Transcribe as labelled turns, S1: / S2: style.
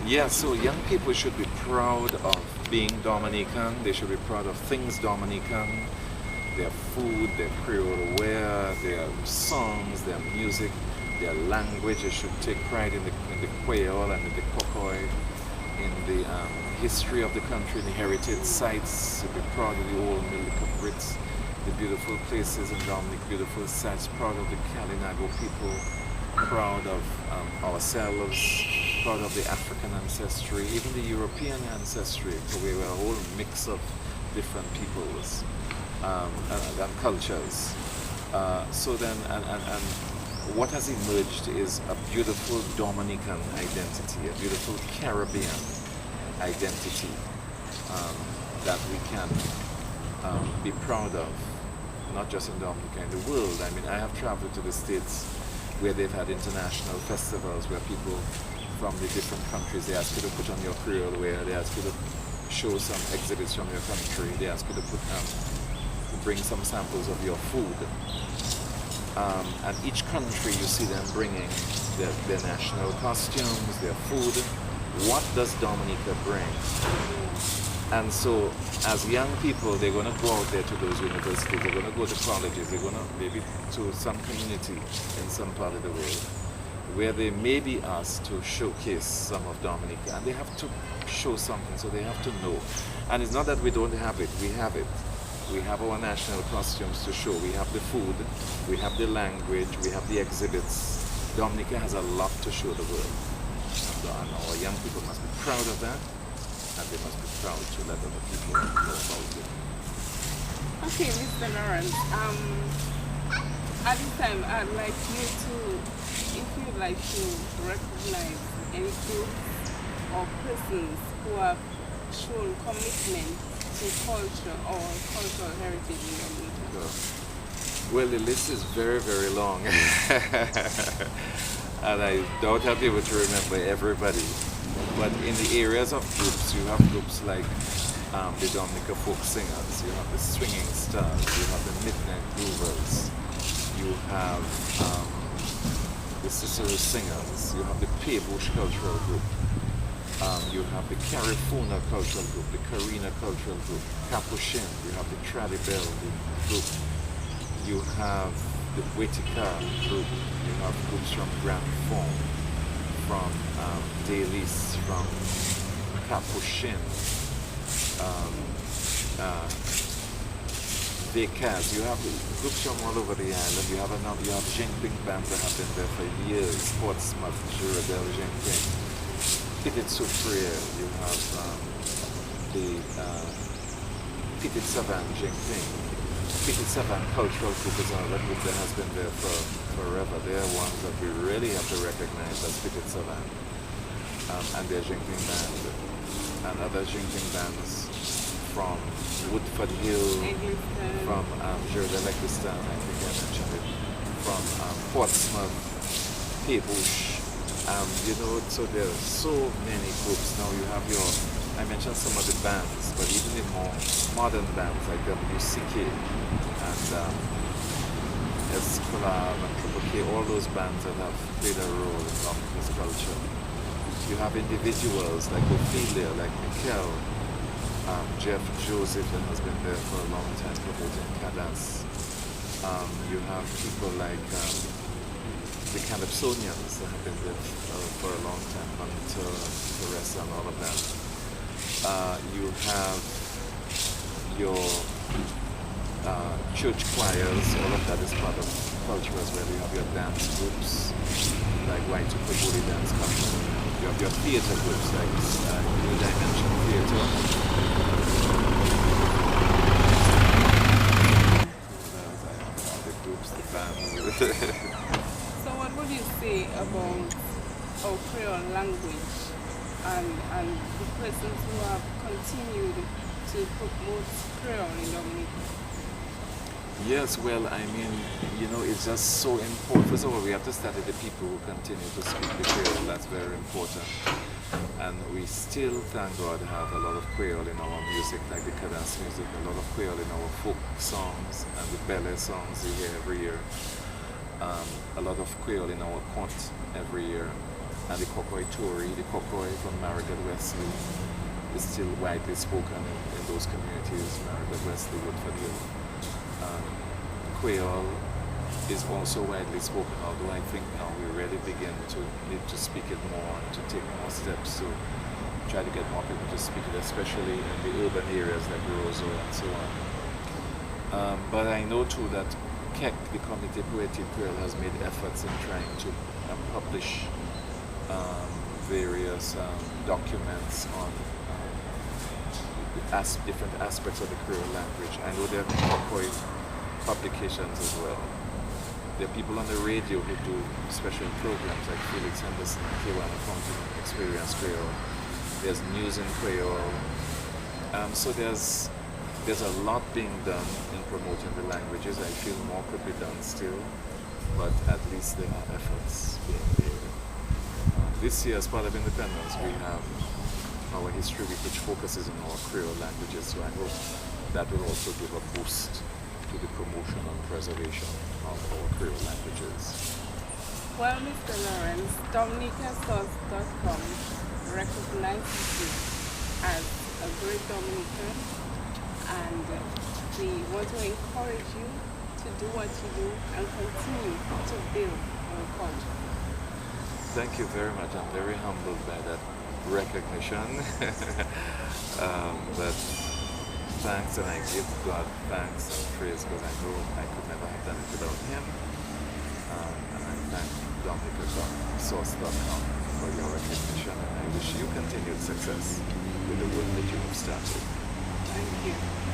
S1: Yeah, so young people should be proud of being Dominican. They should be proud of things Dominican, their food, their Creole wear, their songs, their music, their language. They should take pride in the Creole and in the Cocoy, in the history of the country, in the heritage sites. To be proud of the old Milica Brits, the beautiful places in Dominic, beautiful sites. Proud of the Kalinago people, proud of ourselves, proud of the African ancestry, even the European ancestry. So we were a whole mix of different peoples and cultures. So then, and what has emerged is a beautiful Dominican identity, a beautiful Caribbean identity that we can be proud of, not just in Dominica, in the world. I mean, I have traveled to the States where they've had international festivals where people from the different countries, they ask you to put on your Creole wear, they ask you to show some exhibits from your country, they ask you to put to bring some samples of your food. And each country you see them bringing their national costumes, their food. What does Dominica bring? And so as young people, they're going to go out there to those universities, they're going to go to colleges, they're going to maybe to some community in some part of the world where they may be asked to showcase some of Dominica, and they have to show something, so they have to know. And it's not that we don't have it, we have it. We have our national costumes to show, we have the food, we have the language, we have the exhibits. Dominica has a lot to show the world. And our young people must be proud of that, and they must be proud to let other people know about it.
S2: Okay, Mr. Lawrence, at this time I'd like you to, if you'd like to recognize any groups or persons who have shown commitment to culture or cultural heritage in Dominica.
S1: Well, the list is very, very long. And I doubt I'll be able to remember everybody. But in the areas of groups, you have groups like the Dominica Folk Singers, you have the Swinging Stars, you have the Midnight Groovers, you have the Cicero Singers, you have the Paybush Cultural Group, you have the Carifuna Cultural Group, the Carina Cultural Group, Capuchin, you have the Tradibel Group, you have the Wetica Group, you have groups from Grand Fond, from Delis, from Capuchin, Decaz. You have groups from all over the island. You have Jingping bands that have been there for years. Portsmouth, Girardel, Jingping. Petit Soufriere. You have the Petit Savane, Jingping. Petit Savane Cultural Group is another group that has been there for forever. They are ones that we really have to recognize as Petit Savane. And their Jingping band. And other Jingping bands from Woodford Hill, from Girardel, Eccleston, I think I mentioned it, from Portsmouth, Paybush. So there are so many groups. Now you have I mentioned some of the bands, but even the more modern bands like WCK and Esclave and Triple K, all those bands that have played a role in Dominica's culture. You have individuals like Ophelia, like Mikel, Jeff Joseph, that has been there for a long time, promoting Cadas. You have people like the Calypsonians that have been there for a long time, Hunter, Teresa, and all of that. You have your church choirs, all of that is part of culture as well. You have your dance groups, like White Tukabuli Dance Company. You have your theatre groups, like New Dimension Theatre. The groups, the bands.
S2: So what would you say about our Creole language and the persons who have continued to promote Creole in Dominica?
S1: Yes, well, I mean, it's just so important. First of all, we have to start with the people who continue to speak the Creole. That's very important. And we still, thank God, have a lot of Creole in our music, like the Cadence music, a lot of Creole in our folk songs and the Bele songs you hear every year. A lot of Creole in our conte every year. and the Kokoi Tory, the Kokoi from Marigot Wesley, is still widely spoken in those communities, Marigot Wesley, Woodford Hill. Creole is also widely spoken, although I think now we really need to speak it more, to take more steps to try to get more people to speak it, especially in the urban areas like Roseau and so on. But I know too that KEC, the Comité Poétique Creole, has made efforts in trying to publish various documents on different aspects of the Creole language. I know there are Kokoi publications as well. There are people on the radio who do special programs like Felix Henderson, K1 Fountain Experience Creole. There's news in Creole. So there's a lot being done in promoting the languages. I feel more could be done still, but at least there are efforts being made. This year, as part of Independence, we have our history week, which focuses on our Creole languages. So I hope that will also give a boost to the promotion and preservation of our Creole languages.
S2: Well, Mr. Lawrence, dominicasource.com recognizes you as a great Dominican, and we want to encourage you to do what you do and continue to build our culture.
S1: Thank you very much. I'm very humbled by that recognition. But thanks, and I give God thanks and praise, because I know I could never have done it without Him. And I thank dominica.source.com for your recognition, and I wish you continued success with the work that you have started.
S2: Thank you.